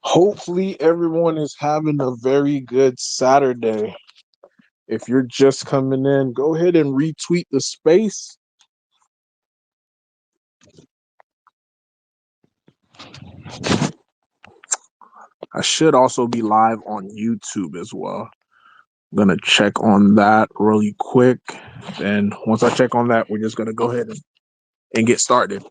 Hopefully everyone is having a very good Saturday. If you're just coming in, go ahead and retweet the space. I should also be live on YouTube as well. I'm gonna check on that really quick. Then once I check on that, we're just gonna go ahead and get started.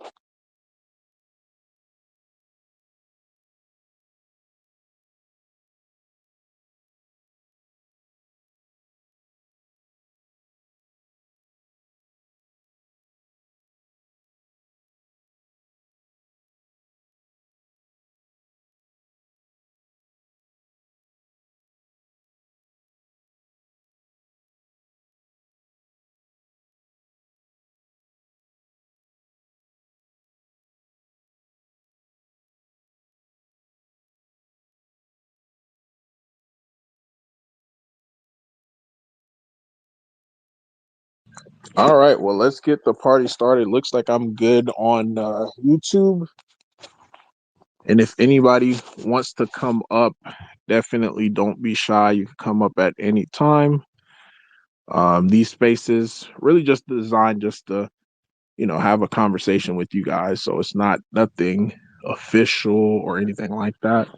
All right, well, let's get the party started. Looks like I'm good on YouTube. And if anybody wants to come up, definitely don't be shy. You can come up at any time. These spaces really just designed just to, have a conversation with you guys. So it's not nothing official or anything like that.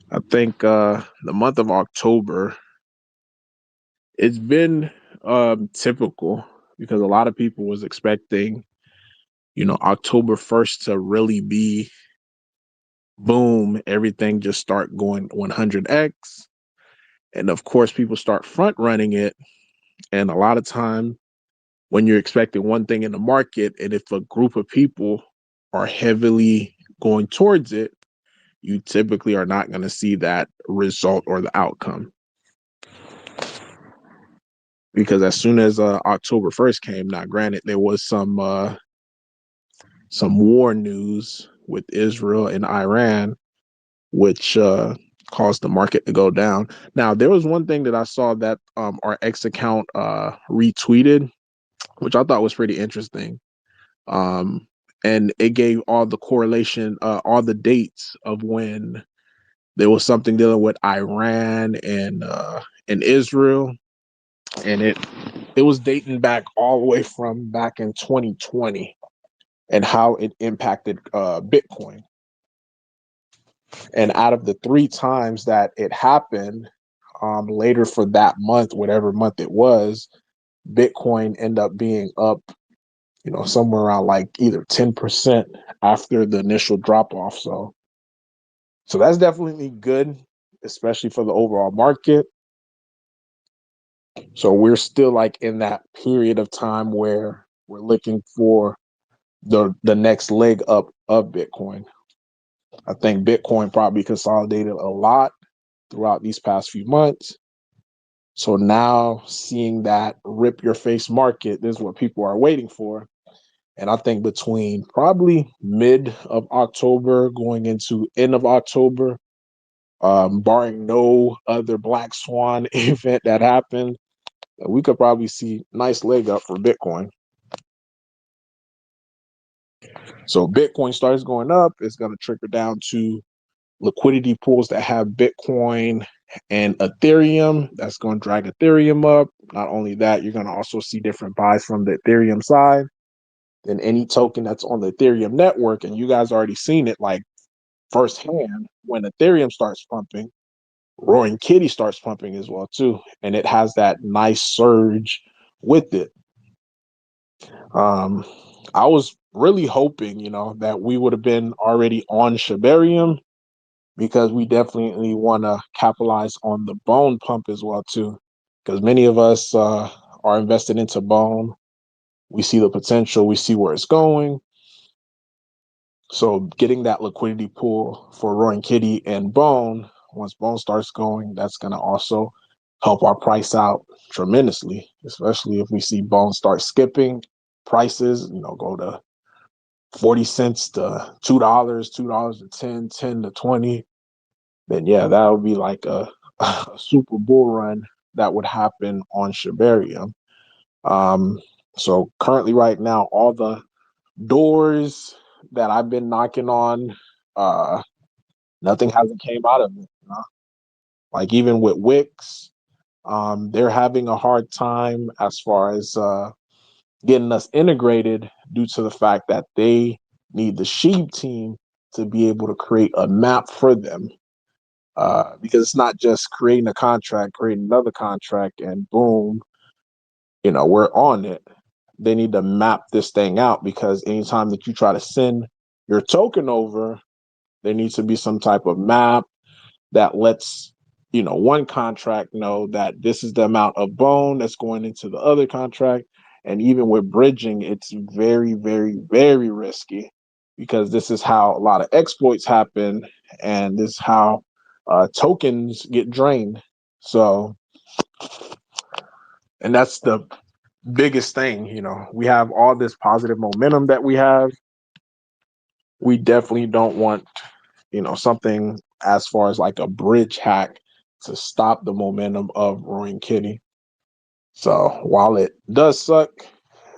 I think the month of October, it's been typical because a lot of people was expecting, October 1st to really be boom, everything just start going 100x. And of course, people start front running it. And a lot of time when you're expecting one thing in the market, and if a group of people are heavily going towards it, you typically are not going to see that result or the outcome. Because as soon as October 1st came, now granted, there was some war news with Israel and Iran, which caused the market to go down. Now, there was one thing that I saw that our X account retweeted, which I thought was pretty interesting. And it gave all the correlation, all the dates of when there was something dealing with Iran and Israel, and it was dating back all the way from back in 2020 and how it impacted Bitcoin. And out of the 3 times that it happened, later for that month, whatever month it was, Bitcoin ended up being up, somewhere around like either 10% after the initial drop off. So that's definitely good, especially for the overall market. So we're still like in that period of time where we're looking for the next leg up of Bitcoin. I think Bitcoin probably consolidated a lot throughout these past few months. So now seeing that rip your face market, this is what people are waiting for. And I think between probably mid of October going into end of October, barring no other black swan event that happened, we could probably see nice leg up for Bitcoin. So Bitcoin starts going up, it's going to trickle down to liquidity pools that have Bitcoin and Ethereum. That's going to drag Ethereum up. Not only that, you're going to also see different buys from the Ethereum side than any token that's on the Ethereum network. And you guys already seen it like firsthand when Ethereum starts pumping, Roaring Kitty starts pumping as well too. And it has that nice surge with it. I was really hoping, that we would have been already on Shibarium, because we definitely want to capitalize on the bone pump as well too, because many of us are invested into bone. We see the potential, we see where it's going. So getting that liquidity pool for Roaring Kitty and bone, once bone starts going, that's going to also help our price out tremendously, especially if we see bone start skipping prices, go to 40 cents to $2, $2 to 10, 10 to 20. Then yeah, that would be like a super bull run that would happen on Shibarium. So currently right now, all the doors that I've been knocking on, nothing hasn't came out of it. Like even with Wix, they're having a hard time as far as getting us integrated due to the fact that they need the Shib team to be able to create a map for them. Because it's not just creating a contract, creating another contract, and boom, we're on it. They need to map this thing out, because anytime that you try to send your token over, there needs to be some type of map that lets one contract know that this is the amount of bone that's going into the other contract. And even with bridging, it's very, very, very risky, because this is how a lot of exploits happen, and this is how tokens get drained. So, and that's the biggest thing. We have all this positive momentum that we have. We definitely don't want something as far as like a bridge hack to stop the momentum of Roaring Kitty. So while it does suck,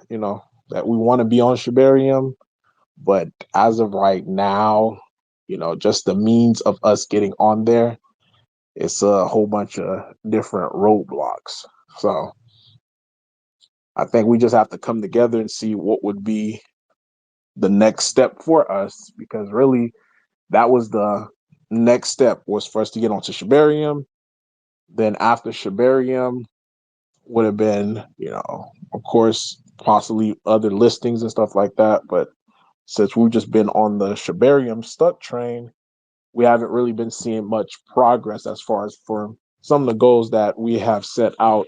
that we want to be on Shibarium, but as of right now, just the means of us getting on there, it's a whole bunch of different roadblocks. So I think we just have to come together and see what would be the next step for us, because really that was the next step, was for us to get onto Shibarium. Then after Shibarium would have been, of course, possibly other listings and stuff like that. But since we've just been on the Shibarium stuck train, we haven't really been seeing much progress as far as for some of the goals that we have set out,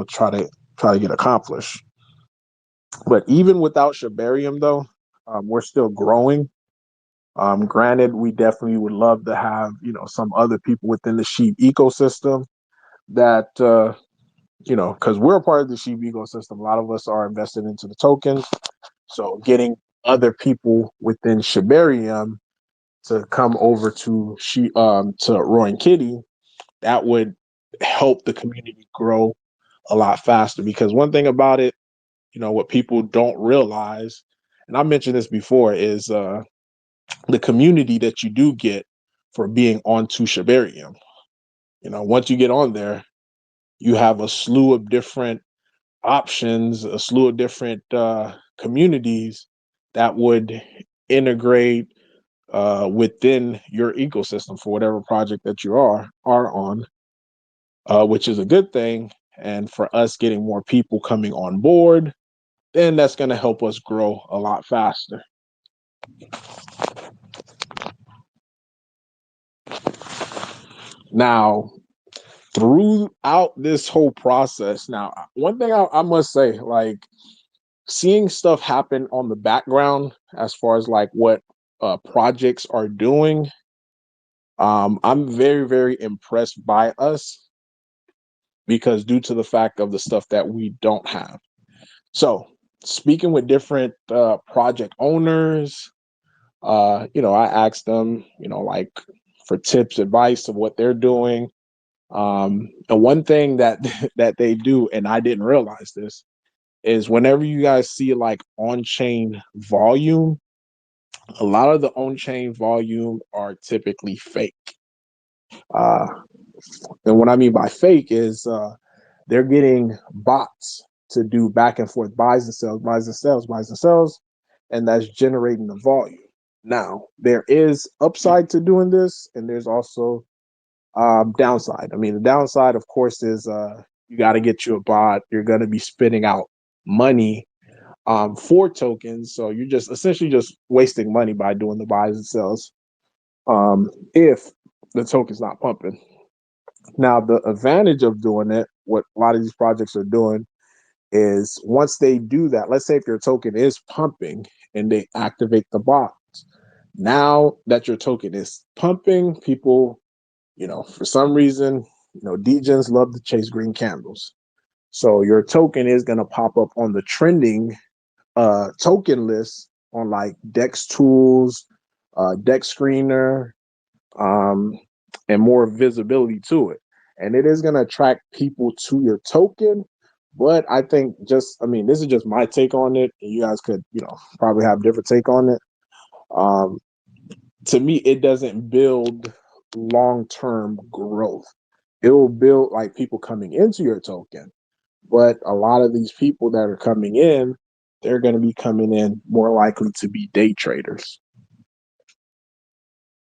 try to get accomplished. But even without Shibarium, though, we're still growing. Granted, we definitely would love to have, some other people within the Shib ecosystem that, because we're a part of the Shib ecosystem. A lot of us are invested into the tokens. So getting other people within Shibarium to come over to Roaring Kitty, that would help the community grow a lot faster. Because one thing about it, what people don't realize, and I mentioned this before, is the community that you do get for being onto Shibarium. Once you get on there, you have a slew of different options, a slew of different communities that would integrate within your ecosystem for whatever project that you are on, which is a good thing. And for us getting more people coming on board, then that's going to help us grow a lot faster. Now, throughout this whole process, now, one thing I must say, like, seeing stuff happen on the background as far as like what projects are doing, I'm very, very impressed by us, because due to the fact of the stuff that we don't have. So speaking with different project owners, I asked them, like, for tips, advice of what they're doing. And one thing that that they do, and I didn't realize this, is whenever you guys see like on-chain volume, a lot of the on-chain volume are typically fake. Uh, and what I mean by fake is they're getting bots to do back and forth buys and sells, buys and sells, buys and sells, and that's generating the volume. Now, there is upside to doing this, and there's also downside. I mean, the downside, of course, is you got to get you a bot. You're going to be spitting out money for tokens, so you're just essentially just wasting money by doing the buys and sells if the token's not pumping. Now, the advantage of doing it, what a lot of these projects are doing, is once they do that, let's say if your token is pumping and they activate the bots, now that your token is pumping, people, for some reason, degens love to chase green candles. So your token is going to pop up on the trending token list on like Dex Tools, Dex Screener, and more visibility to it. And it is going to attract people to your token, But I think I mean, this is just my take on it, and you guys could, probably have a different take on it. Um, to me, it doesn't build long-term growth. It will build like people coming into your token, but a lot of these people that are coming in, they're going to be coming in more likely to be day traders,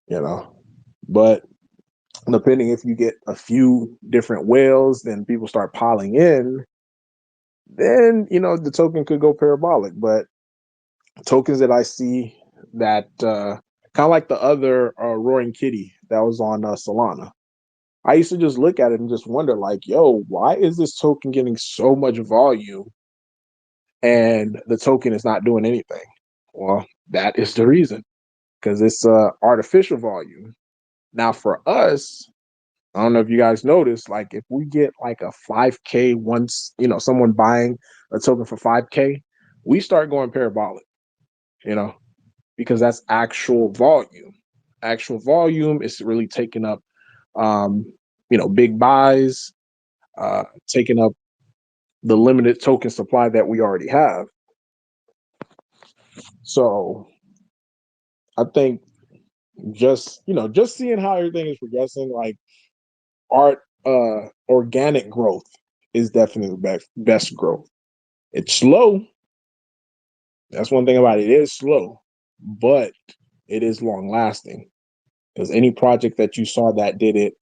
you know. But depending if you get a few different whales, then people start piling in, then the token could go parabolic. But tokens that I see that kind of like the other Roaring Kitty that was on Solana. I used to just look at it and just wonder, like, yo, why is this token getting so much volume and the token is not doing anything? Well, that is the reason, because it's artificial volume. Now, for us, I don't know if you guys noticed, like if we get like a 5K once, someone buying a token for 5K, we start going parabolic, you know, because that's actual volume. Actual volume is really taking up, big buys, taking up the limited token supply that we already have. So I think just seeing how everything is progressing, like art, organic growth is definitely best growth. It's slow. That's one thing about it. It is slow, but it is long lasting. Because any project that you saw that did it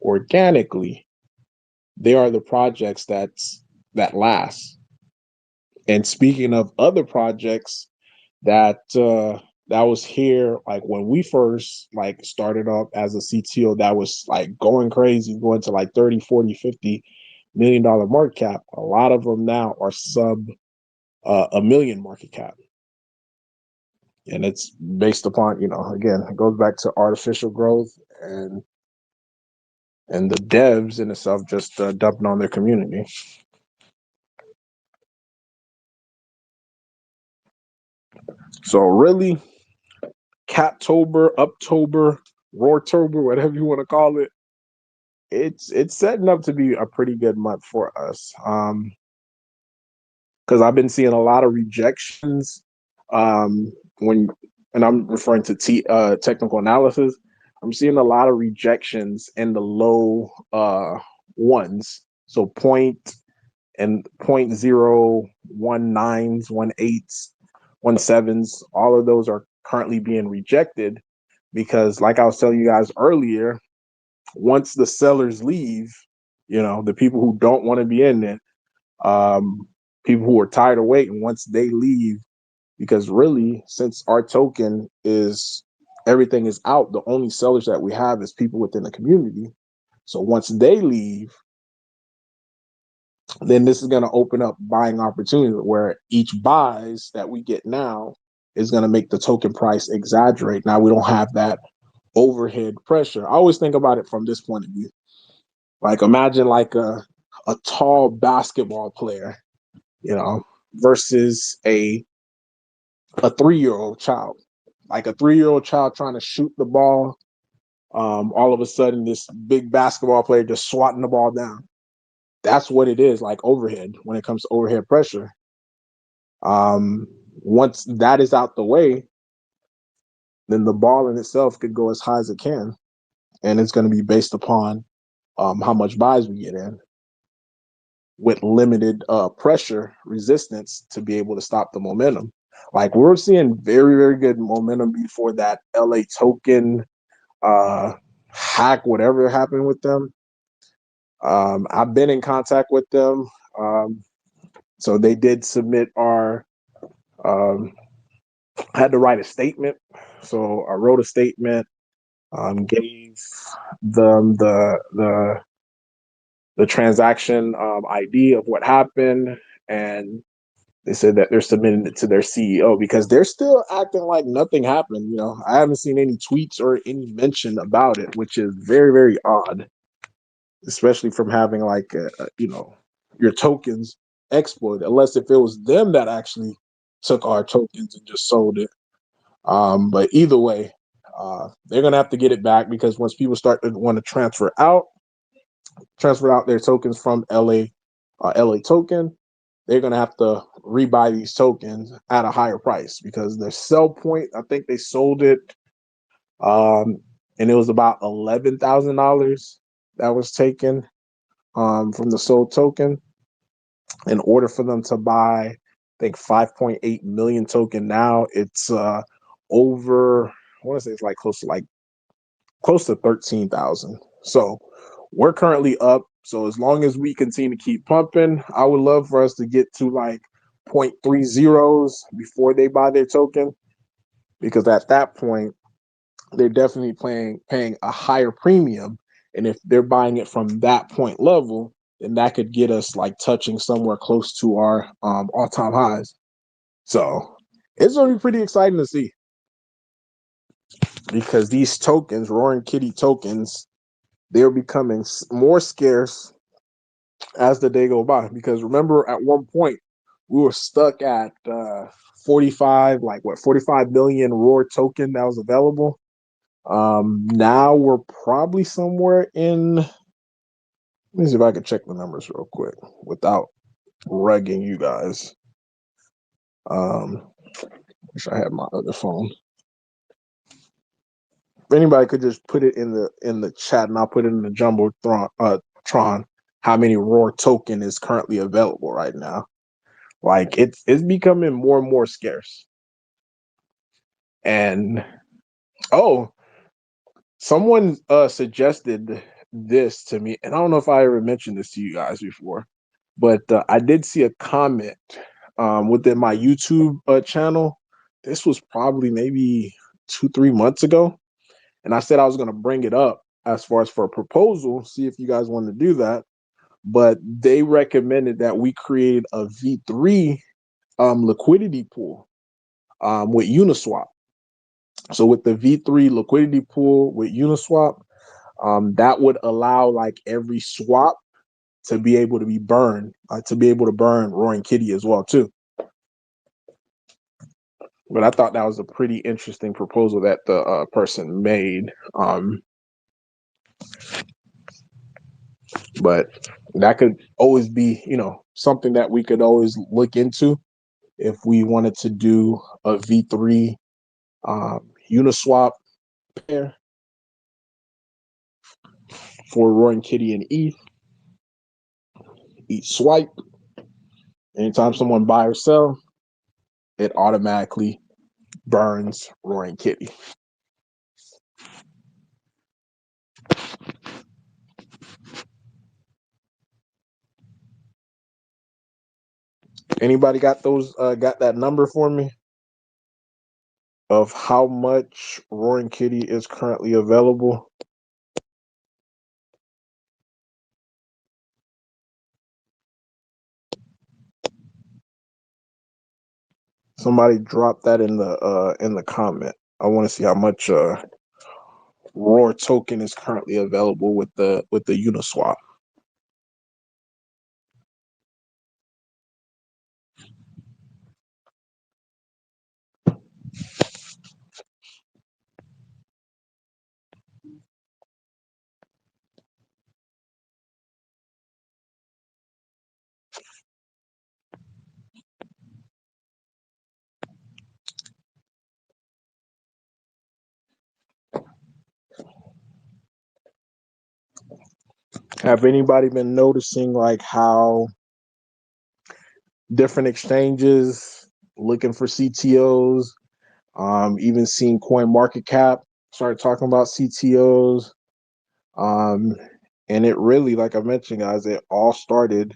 organically, they are the projects that last. And speaking of other projects that was here, like when we first like started up as a CTO, that was like going crazy, going to like 30, 40, $50 million market cap. A lot of them now are sub a million market cap. And it's based upon, again, it goes back to artificial growth and the devs in itself just dumping on their community. So really, CATOBER, Uptober, Roartober, whatever you want to call it, it's setting up to be a pretty good month for us. Because I've been seeing a lot of rejections. When and I'm referring to technical analysis, I'm seeing a lot of rejections in the low ones. So point 0.019s, 1.8s, 1.7s, all of those are currently being rejected because, like I was telling you guys earlier, once the sellers leave, the people who don't want to be in it, people who are tired of waiting, once they leave, because really, since our token is everything is out, the only sellers that we have is people within the community. So once they leave, then this is going to open up buying opportunities where each buys that we get now is going to make the token price exaggerate. Now we don't have that overhead pressure. I always think about it from this point of view. Like imagine like a tall basketball player, versus a 3-year-old child. Like a 3-year-old child trying to shoot the ball. All of a sudden, this big basketball player just swatting the ball down. That's what it is like overhead when it comes to overhead pressure. Once that is out the way, then the ball in itself could go as high as it can. And it's going to be based upon how much buys we get in with limited pressure resistance to be able to stop the momentum. Like we're seeing very, very good momentum before that LA token hack, whatever happened with them. I've been in contact with them. So they did submit I had to write a statement. So I wrote a statement, gave them the transaction ID of what happened, and they said that they're submitting it to their CEO because they're still acting like nothing happened. I haven't seen any tweets or any mention about it, which is very, very odd, especially from having like, your tokens exploited, unless if it was them that actually took our tokens and just sold it. But either way, they're going to have to get it back because once people start to want to transfer out their tokens from LA LA token, they're going to have to rebuy these tokens at a higher price because their sell point, I think they sold it, and it was about $11,000 that was taken from the sold token in order for them to buy, I think 5.8 million token. Now it's over, I want to say it's like close to 13,000. So we're currently up. So as long as we continue to keep pumping, I would love for us to get to like 0.30 before they buy their token, because at that point they're definitely paying a higher premium. And if they're buying it from that point level, then that could get us like touching somewhere close to our all-time highs. So it's going to be pretty exciting to see, because these tokens, Roaring Kitty tokens, they're becoming more scarce as the day go by. Because remember, at one point we were stuck at 45 million Roar token that was available. Now we're probably somewhere in, let me see if I can check the numbers real quick without rugging you guys. Wish I had my other phone. If anybody could just put it in the chat, and I'll put it in the Jumbotron, how many Roar token is currently available right now. Like it's becoming more and more scarce. And someone suggested this to me, and I don't know if I ever mentioned this to you guys before, but I did see a comment within my YouTube channel. This was probably maybe 2-3 months ago, and I said I was going to bring it up as far as for a proposal, see if you guys want to do that. But they recommended that we create a V3 liquidity pool with Uniswap. So with the V3 liquidity pool with Uniswap, that would allow like every swap to be able to be burned, to be able to burn Roaring Kitty as well too. But I thought that was a pretty interesting proposal that the person made. But that could always be, something that we could always look into if we wanted to do a V3 Uniswap pair for Roaring Kitty and ETH. Each swipe, anytime someone buy or sell, it automatically burns Roaring Kitty. Anybody got that number for me of how much Roaring Kitty is currently available? Somebody drop that in the comment. I want to see how much Roar token is currently available with the Uniswap. Have anybody been noticing like how different exchanges looking for CTOs, even seeing Coin Market Cap start talking about CTOs, and it really, like I mentioned, guys, it all started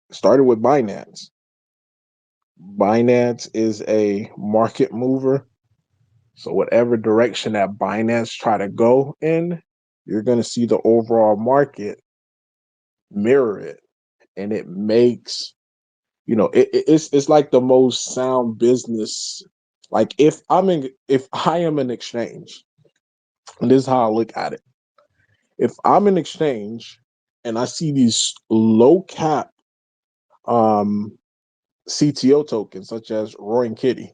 with Binance. Binance is a market mover, so whatever direction that Binance try to go in, you're going to see the overall market mirror it, and it makes, it's like the most sound business. Like if I am an exchange, and this is how I look at it. If I'm an exchange and I see these low cap CTO tokens such as Roaring Kitty,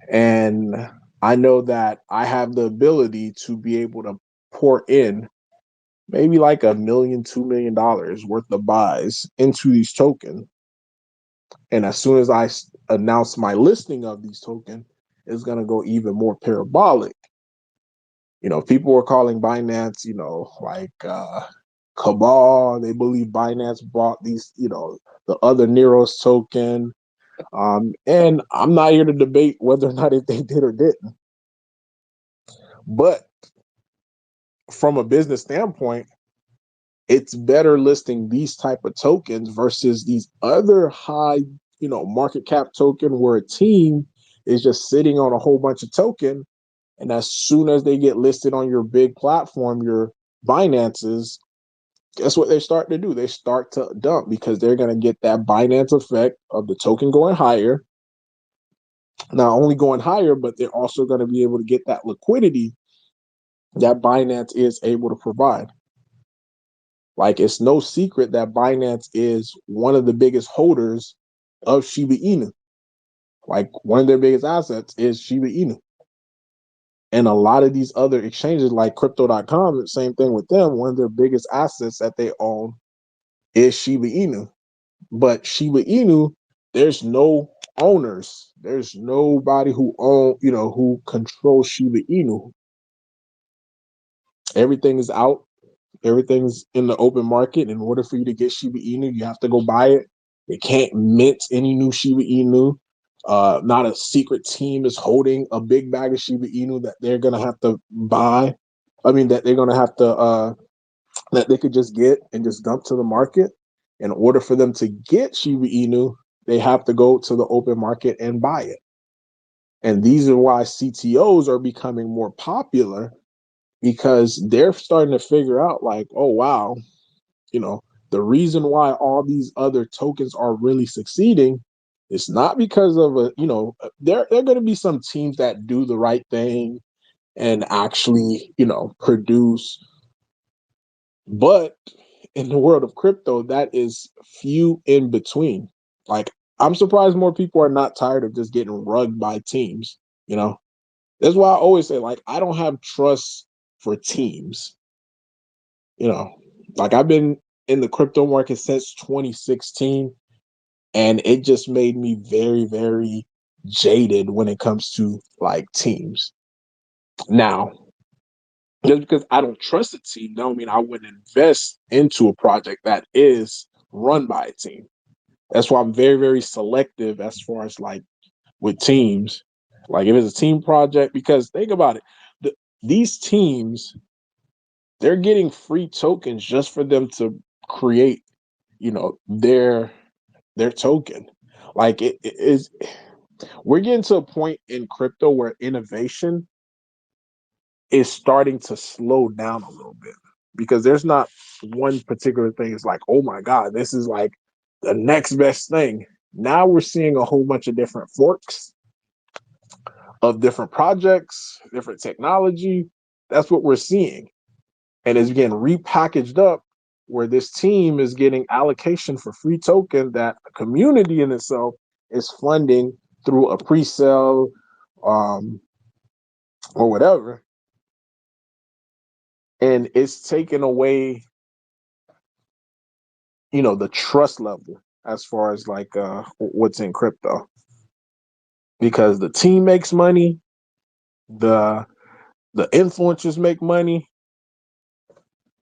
and I know that I have the ability to be able to pour in maybe like $1 million, $2 million worth of buys into these tokens. And as soon as I announce my listing of these tokens, it's going to go even more parabolic. People were calling Binance, like cabal. They believe Binance bought these, the other Nero's token. And I'm not here to debate whether or not if they did or didn't. But from a business standpoint, it's better listing these type of tokens versus these other high, market cap token where a team is just sitting on a whole bunch of token. And as soon as they get listed on your big platform, your Binances, guess what they start to do? They start to dump because they're going to get that Binance effect of the token going higher. Not only going higher, but they're also going to be able to get that liquidity that Binance is able to provide. Like, it's no secret that Binance is one of the biggest holders of Shiba Inu. Like, one of their biggest assets is Shiba Inu. And a lot of these other exchanges like crypto.com, the same thing with them. One of their biggest assets that they own is Shiba Inu. But Shiba Inu, there's no owners. There's nobody who who controls Shiba Inu. Everything is out. Everything's in the open market. In order for you to get Shiba Inu, you have to go buy it. They can't mint any new Shiba Inu. Not a secret team is holding a big bag of Shiba Inu that they're gonna have to buy. That they're gonna have to that they could just get and just dump to the market. In order for them to get Shiba Inu, they have to go to the open market and buy it. And these are why CTOs are becoming more popular, because they're starting to figure out like, oh, wow, the reason why all these other tokens are really succeeding is not because of there are going to be some teams that do the right thing and actually, produce. But in the world of crypto, that is few in between. Like, I'm surprised more people are not tired of just getting rugged by teams. That's why I always say, like, I don't have trust for teams. Like, I've been in the crypto market since 2016, and it just made me very, very jaded when it comes to like teams. Now, just because I don't trust a team don't mean I wouldn't invest into a project that is run by a team. That's why I'm very, very selective as far as like with teams. Like, if it's a team project, because think about it, these teams, they're getting free tokens just for them to create, their token. Like, it is, we're getting to a point in crypto where innovation is starting to slow down a little bit, because there's not one particular thing. It's like, oh my God, this is like the next best thing. Now we're seeing a whole bunch of different forks of different projects, different technology. That's what we're seeing. And it's getting repackaged up where this team is getting allocation for free token that the community in itself is funding through a pre-sale or whatever. And it's taken away, the trust level as far as like what's in crypto, because the team makes money, the influencers make money,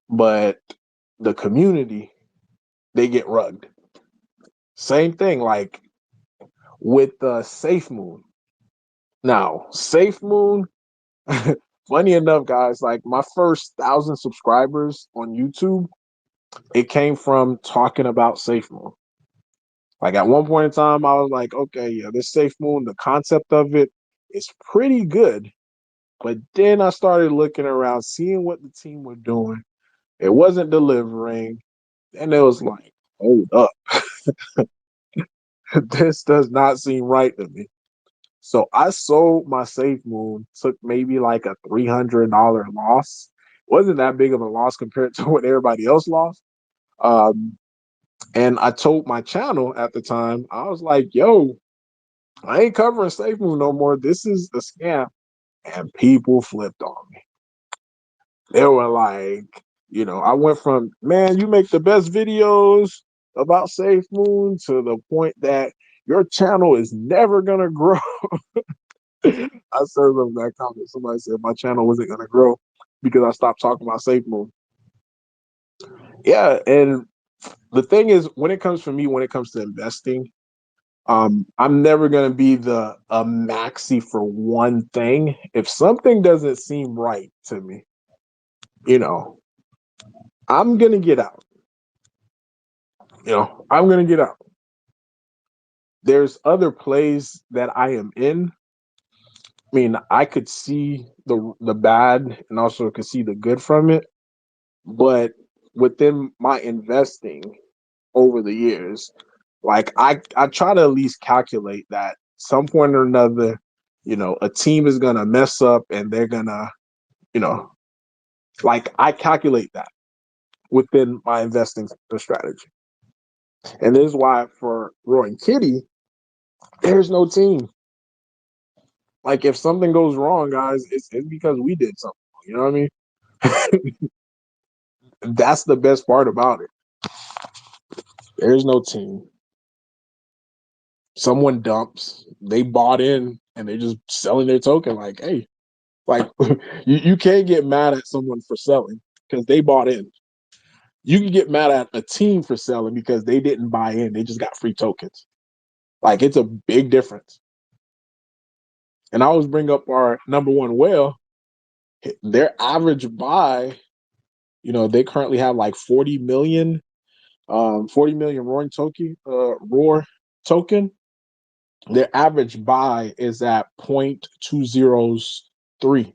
but the community, they get rugged. Same thing like with Safe Moon. Now, Safe Moon, funny enough, guys, like my first 1,000 subscribers on YouTube, it came from talking about Safe Moon. Like, at one point in time, I was like, okay, yeah, this Safe Moon, the concept of it is pretty good. But then I started looking around, seeing what the team were doing. It wasn't delivering. And it was like, hold up. This does not seem right to me. So I sold my Safe Moon, took maybe like a $300 loss. Wasn't that big of a loss compared to what everybody else lost. And I told my channel at the time, I was like, yo, I ain't covering Safe Moon no more. This is a scam. And people flipped on me. They were like, I went from, man, you make the best videos about Safe Moon to the point that your channel is never gonna grow. I served them that comment. Somebody said my channel wasn't gonna grow because I stopped talking about Safe Moon. Yeah, and the thing is, when it comes to investing, I'm never gonna be the a maxi for one thing. If something doesn't seem right to me, you know, I'm gonna get out. I'm gonna get out. There's other plays that I am in. I mean, I could see the bad and also could see the good from it, but within my investing over the years, like I try to at least calculate that some point or another, a team is gonna mess up and they're gonna, you know, like I calculate that within my investing strategy. And this is why for Roy and Kitty, there's no team. Like if something goes wrong, guys, it's because we did something. You know what I mean? That's the best part about it. There's no team. Someone dumps, they bought in, and they're just selling their token. Like, hey, like you can't get mad at someone for selling because they bought in. You can get mad at a team for selling because they didn't buy in. They just got free tokens. Like it's a big difference. And I always bring up our number one whale. Their average buy, they currently have like 40 million roar token. Their average buy is at 0.203.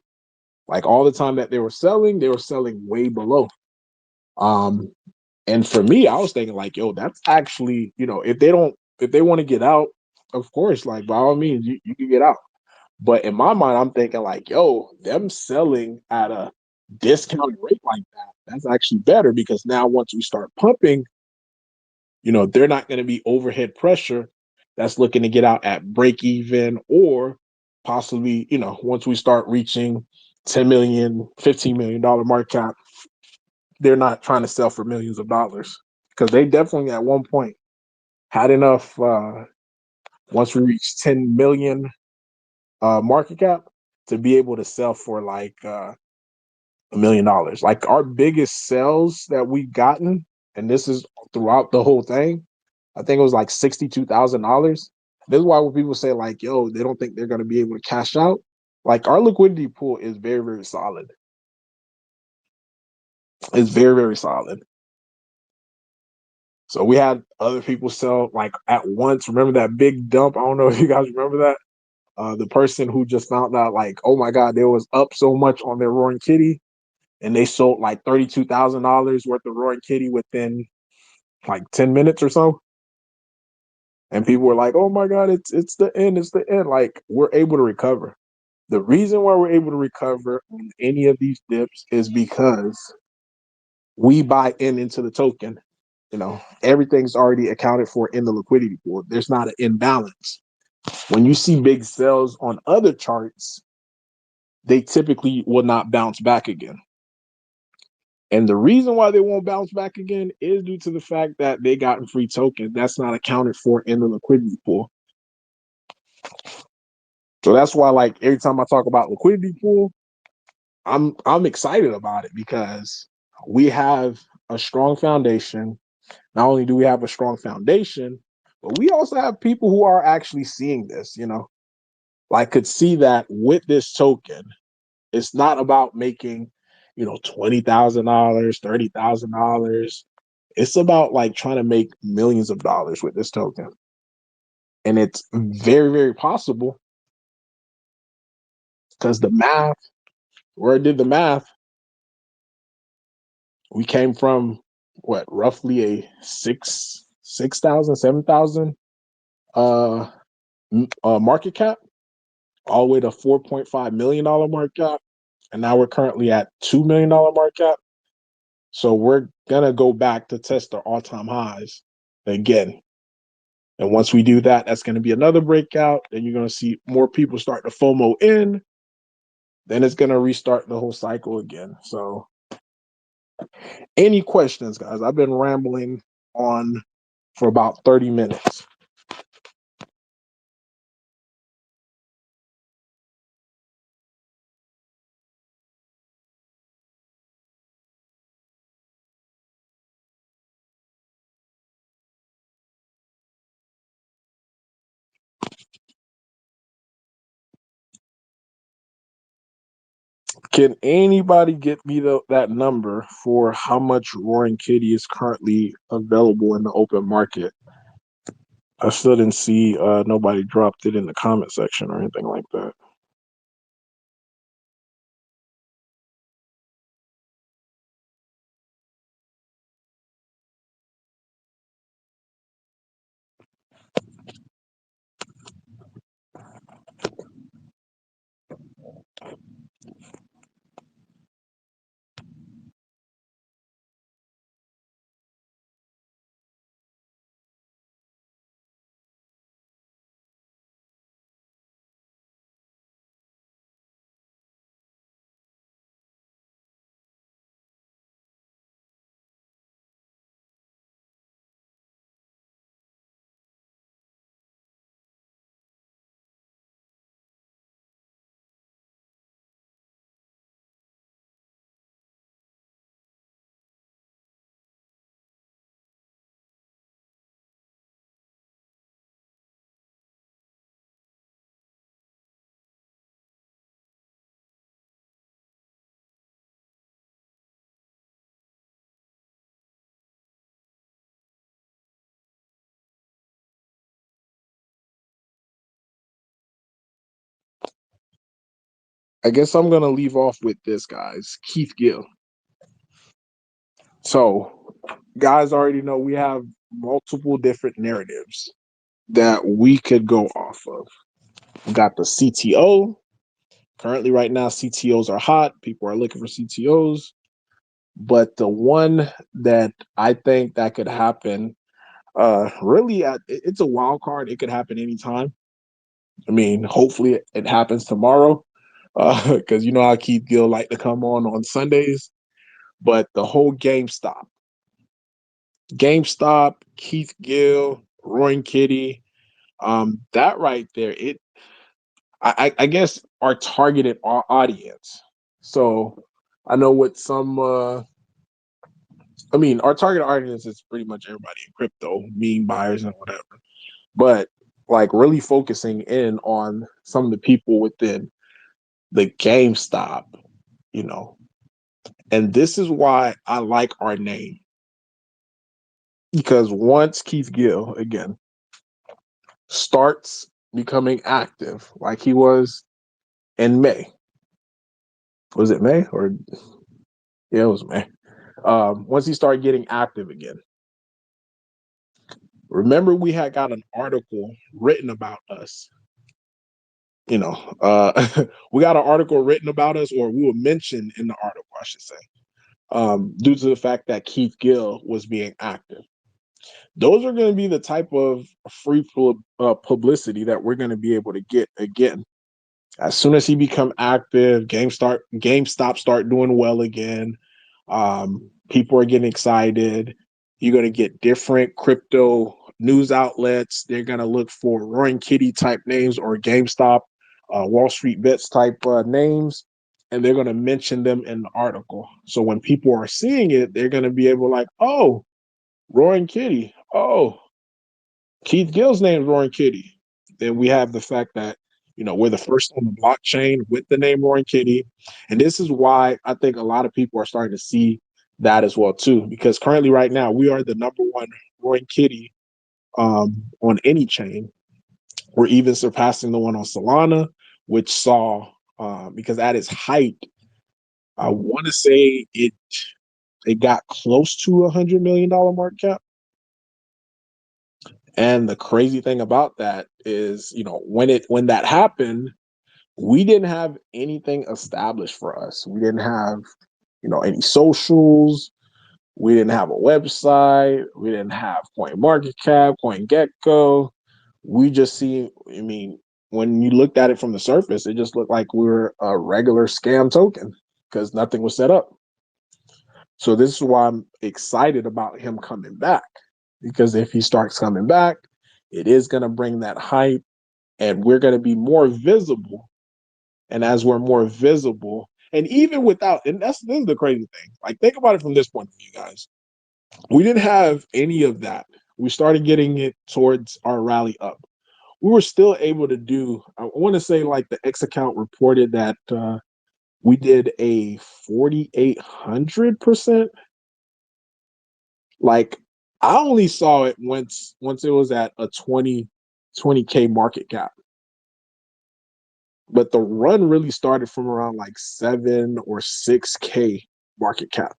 Like all the time that they were selling way below. Um, and for me, I was thinking like, yo, that's actually, if they want to get out, of course, like by all means, you can get out. But in my mind, I'm thinking like, yo, them selling at a discounted rate like that, that's actually better because now once we start pumping, they're not going to be overhead pressure that's looking to get out at break even or possibly, once we start reaching 10 million, $15 million market cap, they're not trying to sell for millions of dollars because they definitely at one point had enough. Once we reach 10 million market cap to be able to sell for like $1 million. Like our biggest sales that we've gotten, and this is throughout the whole thing, I think it was like $62,000. This is why when people say like, yo, they don't think they're going to be able to cash out. Like our liquidity pool is very, very solid. It's very, very solid. So we had other people sell like at once. Remember that big dump? I don't know if you guys remember that. The person who just found out like, oh my God, there was up so much on their Roaring Kitty, and they sold like $32,000 worth of Roaring Kitty within like 10 minutes or so. And people were like, oh my God, it's the end, it's the end. Like we're able to recover. The reason why we're able to recover on any of these dips is because we buy into the token. Everything's already accounted for in the liquidity pool. There's not an imbalance. When you see big sales on other charts, they typically will not bounce back again. And the reason why they won't bounce back again is due to the fact that they gotten free tokens. That's not accounted for in the liquidity pool. So that's why, like, every time I talk about liquidity pool, I'm excited about it because we have a strong foundation. Not only do we have a strong foundation, but we also have people who are actually seeing this, like could see that with this token, it's not about making, $20,000, $30,000. It's about like trying to make millions of dollars with this token. And it's very, very possible because where I did the math, we came from what, roughly a 6,000, 7,000 market cap all the way to $4.5 million market cap. And now we're currently at $2 million market cap. So we're going to go back to test our all-time highs again. And once we do that, that's going to be another breakout. Then you're going to see more people start to FOMO in. Then it's going to restart the whole cycle again. So Any questions, guys? I've been rambling on for about 30 minutes. Can anybody get me that number for how much Roaring Kitty is currently available in the open market? I still didn't see nobody dropped it in the comment section or anything like that. I guess I'm gonna leave off with this, guys. Keith Gill. So, guys already know we have multiple different narratives that we could go off of. We got the CTO. Currently, right now, CTOs are hot. People are looking for CTOs. But the one that I think that could happen, really, it's a wild card. It could happen anytime. I mean, hopefully it happens tomorrow, because you know how Keith Gill like to come on Sundays. But the whole GameStop, Keith Gill, Roaring Kitty, that right there, I guess our targeted audience. So I know what some, I mean, our target audience is pretty much everybody in crypto, meme buyers and whatever. But like really focusing in on some of the people within the GameStop, you know. And this is why I like our name. Because once Keith Gill, again, starts becoming active like he was in May. Was it May or yeah, it was May. Once he started getting active again. Remember, we had got an article written about us. You know, we got an article written about us, or we were mentioned in the article, I should say, due to the fact that Keith Gill was being active. Those are going to be the type of free publicity that we're going to be able to get again. As soon as he become active, GameStop start doing well again. People are getting excited. You're going to get different crypto news outlets. They're going to look for Roaring Kitty type names or GameStop, Wall Street Bets type names, and they're going to mention them in the article. So when people are seeing it, they're going to be able to like, oh, Roaring Kitty. Oh, Keith Gill's name is Roaring Kitty. Then we have the fact that, you know, we're the first on the blockchain with the name Roaring Kitty. And this is why I think a lot of people are starting to see that as well too, because currently right now we are the number one Roaring Kitty on any chain. We're even surpassing the one on Solana, which saw because at its height, I want to say it got close to $100 million market cap. And the crazy thing about that is, you know, when that happened, we didn't have anything established for us. We didn't have, you know, any socials. We didn't have a website. We didn't have Coin Market Cap, Coin Gecko. We just see, I mean, when you looked at it from the surface, it just looked like we were a regular scam token because nothing was set up. So this is why I'm excited about him coming back, because if he starts coming back, it is going to bring that hype, and we're going to be more visible. And as we're more visible, and even without, and this is the crazy thing. Like, think about it from this point of view, guys. We didn't have any of that. We started getting it towards our rally up. We were still able to do, I want to say, like, the X account reported that we did a 4,800%. Like, I only saw it once it was at a 20K market cap. But the run really started from around like 7 or 6K market cap.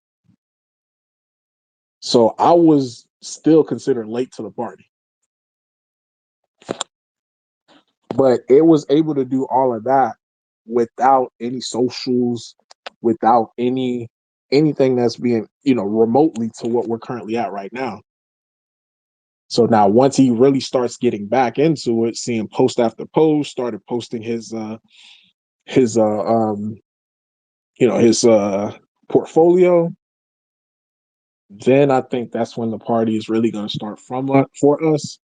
So I was still considered late to the party. But it was able to do all of that without any socials, without anything that's being, remotely to what we're currently at right now. So now once he really starts getting back into it, seeing post after post, started posting his portfolio, then I think that's when the party is really going to start for us.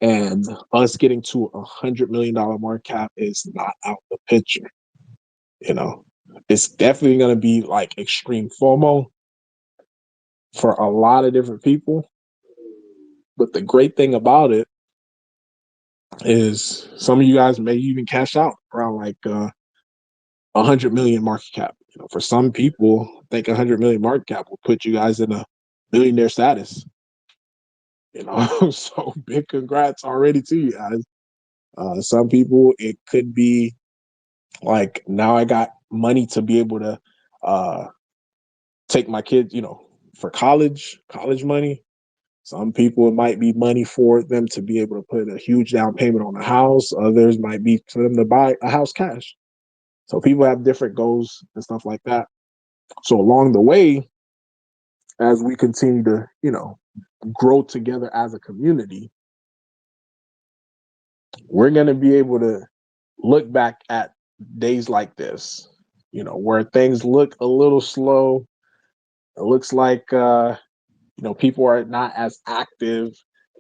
And us getting to $100 million market cap is not out the picture. It's definitely going to be like extreme FOMO for a lot of different people. But the great thing about it is some of you guys may even cash out around like 100 million market cap. For some people, I think 100 million market cap will put you guys in a millionaire status. So big congrats already to you guys. Some people, it could be like, now I got money to be able to take my kids, for college money. Some people, it might be money for them to be able to put a huge down payment on a house. Others might be for them to buy a house cash. So people have different goals and stuff like that. So along the way, as we continue to, grow together as a community, we're going to be able to look back at days like this, where things look a little slow. It looks like, people are not as active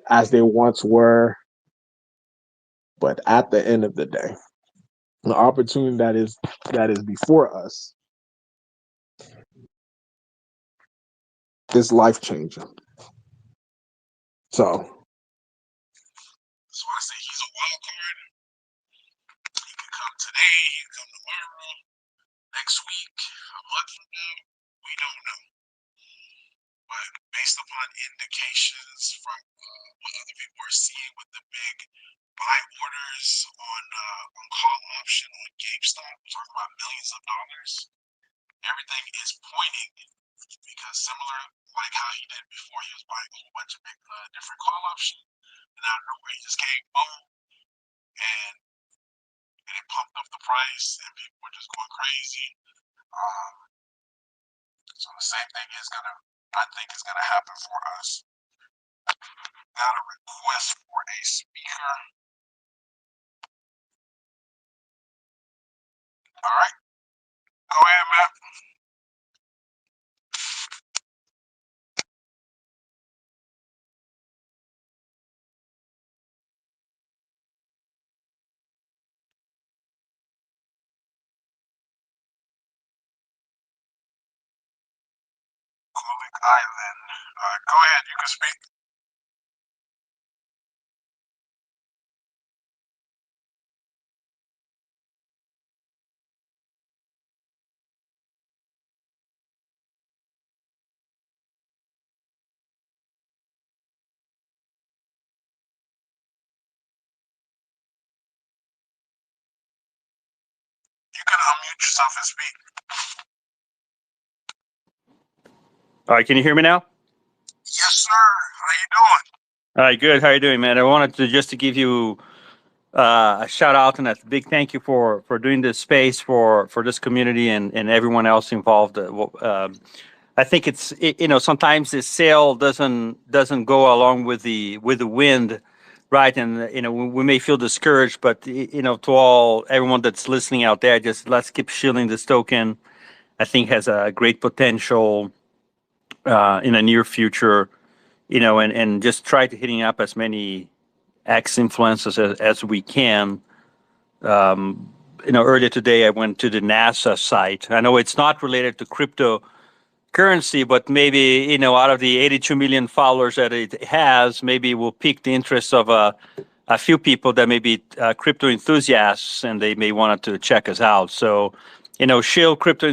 as they once were. But at the end of the day, the opportunity that is before us is life changing. So that's why I say he's a wild card. He can come today, he can come tomorrow, next week, a month from now. We don't know. But based upon indications from what other people are seeing with the big buy orders on call option on GameStop, we're talking about millions of dollars. Everything is pointing, because similar like how he did before, he was buying a whole bunch of big, different call options, and out of nowhere he just came boom, and it pumped up the price, and people were just going crazy. So the same thing I think is gonna happen for us. Got a request for a speaker. All right, go ahead, Matt. Island. Go ahead, you can speak. You can unmute yourself and speak. All right, can you hear me now? Yes, sir. How you doing? All right, good. How are you doing, man? I wanted to give you a shout out and a big thank you for doing this space for this community and everyone else involved. I think it's sometimes the sail doesn't go along with the wind, right? And we may feel discouraged, but to everyone that's listening out there, just let's keep shielding this token. I think has a great potential in the near future, and just try to hitting up as many X influencers as we can. Earlier today I went to the NASA site. I know it's not related to cryptocurrency, but maybe out of the 82 million followers that it has, maybe it will pique the interest of a few people that may be crypto enthusiasts, and they may want to check us out. So, she'll crypto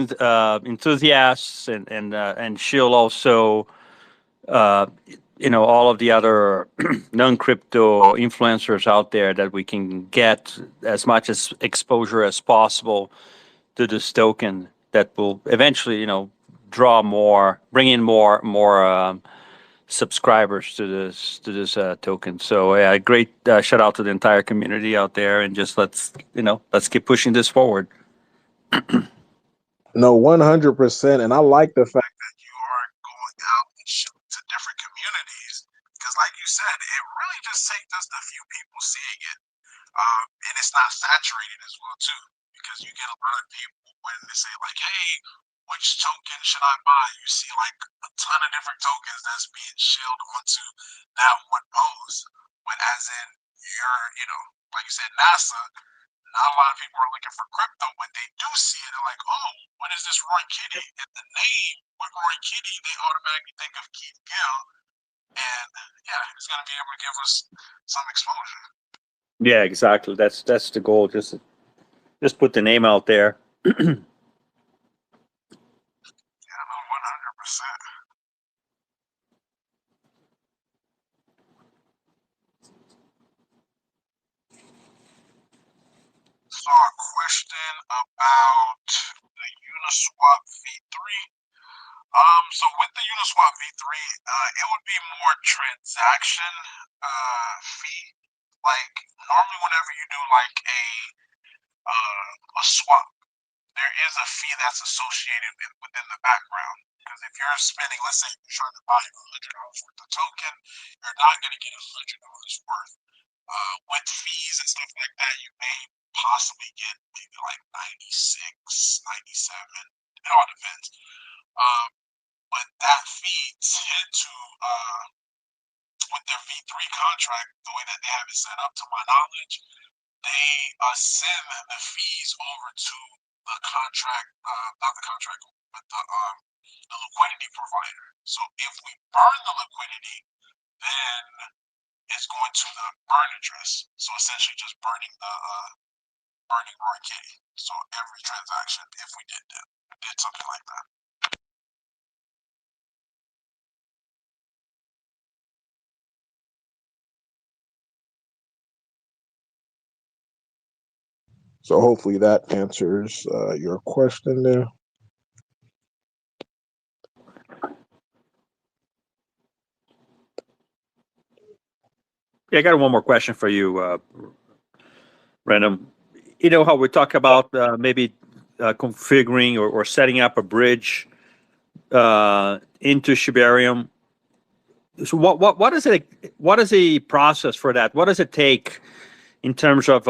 enthusiasts, and she'll also all of the other non-crypto influencers out there that we can get as much as exposure as possible to this token that will eventually, bring in more subscribers to this token. So yeah, great shout out to the entire community out there, and just let's keep pushing this forward. No, 100%. And I like the fact that you are going out and showing to different communities because, like you said, it really just takes just a few people seeing it. And it's not saturated as well, too, because you get a lot of people when they say, like, hey, which token should I buy? You see, like, a ton of different tokens that's being shilled onto that one post. When, as in, like you said, NASA, not a lot of people are looking for crypto. When they do see it, they're like, oh, what is this Roy Kitty? And the name with Roy Kitty, they automatically think of Keith Gill. And yeah, he's going to be able to give us some exposure. Yeah, exactly. That's the goal. Just put the name out there. Yeah, no, 100%. So a question about the Uniswap V3. So with the Uniswap V3, it would be more transaction fee. Like normally, whenever you do like a swap, there is a fee that's associated within the background. Because if you're spending, let's say you're trying to buy $100 worth of token, you're not going to get $100 worth. With fees and stuff like that, you may possibly get maybe like 96, 97. It all depends. But that fee tend to, with their V3 contract, the way that they have it set up, to my knowledge, they send the fees over to the contract, not the contract, but the liquidity provider. So if we burn the liquidity, then it's going to the burn address. So essentially just burning Roy Kitty. So every transaction, if we did something like that. So hopefully that answers your question there. Yeah, I got one more question for you, Random. You know how we talk about maybe configuring or setting up a bridge into Shibarium. So what is it? What is the process for that? What does it take in terms of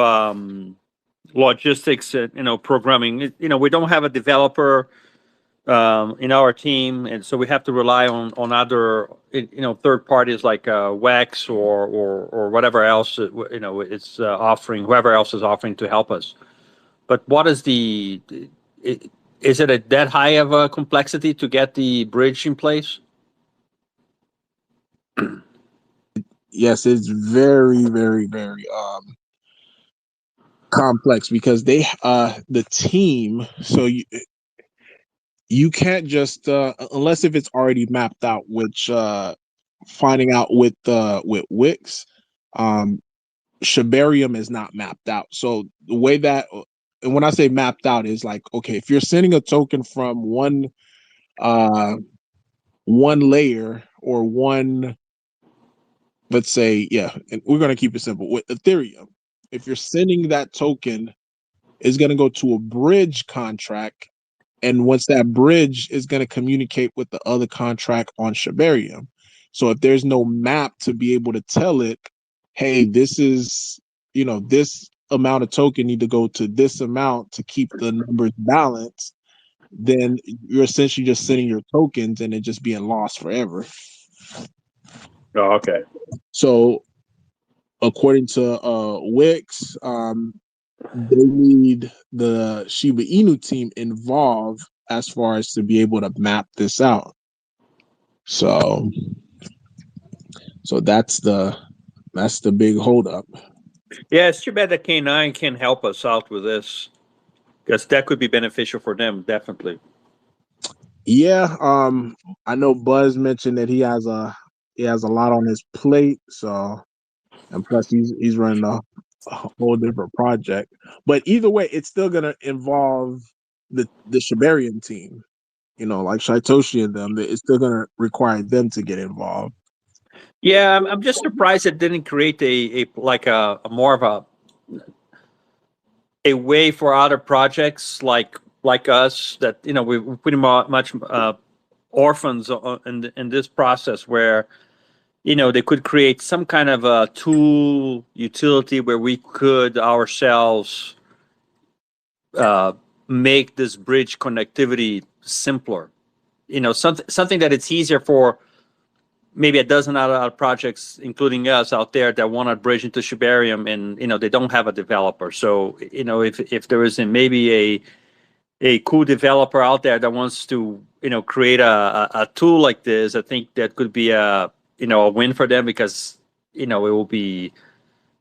logistics? Programming. We don't have a developer in our team, and so we have to rely on other third parties like Wex or whatever else it's offering, whoever else is offering to help us. But what is is it that high of a complexity to get the bridge in place? Yes, it's very, very, very complex because the team. So you can't just unless if it's already mapped out, which finding out with Wix, Shibarium is not mapped out. So the way that, and when I say mapped out, is like, okay, if you're sending a token from one layer or one, let's say, yeah, and we're gonna keep it simple with Ethereum. If you're sending that token, it's gonna go to a bridge contract. And once that bridge is going to communicate with the other contract on Shibarium. So if there's no map to be able to tell it, hey, this is, this amount of token need to go to this amount to keep the numbers balanced, then you're essentially just sending your tokens and it just being lost forever. Oh, okay. So according to Wix, they need the Shiba Inu team involved as far as to be able to map this out. So that's the big holdup. Yeah, it's too bad that K9 can help us out with this because that could be beneficial for them, definitely. Yeah, I know Buzz mentioned that he has a lot on his plate, so and plus he's running a whole different project. But either way, it's still gonna involve the Shibarium team. You know, like Shaitoshi and them. It's still gonna require them to get involved. Yeah, I'm just surprised it didn't create a like a more of a way for other projects like us that we're pretty much orphans in this process where they could create some kind of a tool utility where we could ourselves uh, make this bridge connectivity simpler. Something that it's easier for maybe a dozen other projects, including us out there, that want to bridge into Shibarium, and they don't have a developer. So if there is maybe a cool developer out there that wants to create a tool like this, I think that could be a win for them, because it will be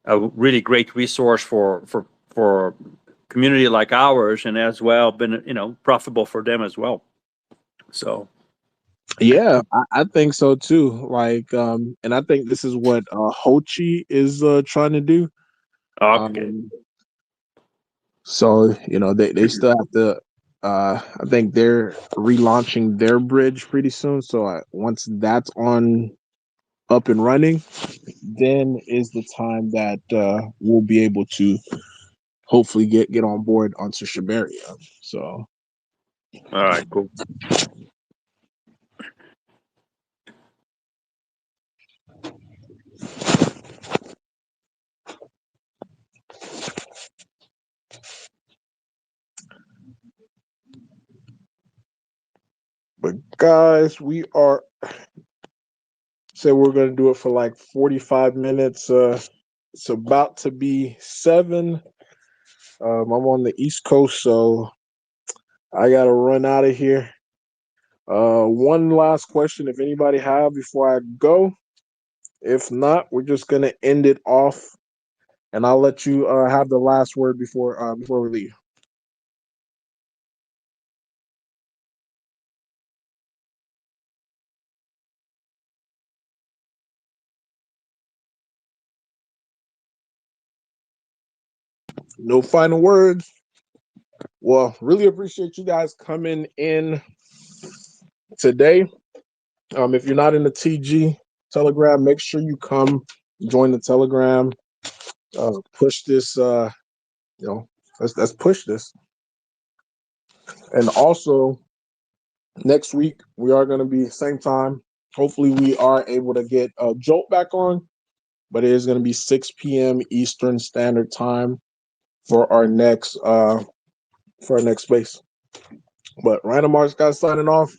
a really great resource for community like ours, and as well been profitable for them as well. So Yeah, I think so too. Like, and I think this is what Hochi is trying to do. okay. Um, so they still have to. I think they're relaunching their bridge pretty soon. So once that's up and running, then is the time that we'll be able to hopefully get on board onto Shibaria. So All right, cool. but guys, we are say we're gonna do it for like 45 minutes. It's about to be 7. I'm on the East Coast, so I gotta run out of here. One last question, if anybody have before I go. If not, we're just gonna end it off, and I'll let you have the last word before we leave. No final words. Well, really appreciate you guys coming in today. If you're not in the TG Telegram, make sure you come join the Telegram. Push this. Let's push this. And also, next week we are going to be same time. Hopefully, we are able to get Jolt back on, but it is going to be 6 p.m. Eastern Standard Time for our next space. But Random Arts guys signing off.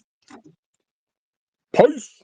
Peace.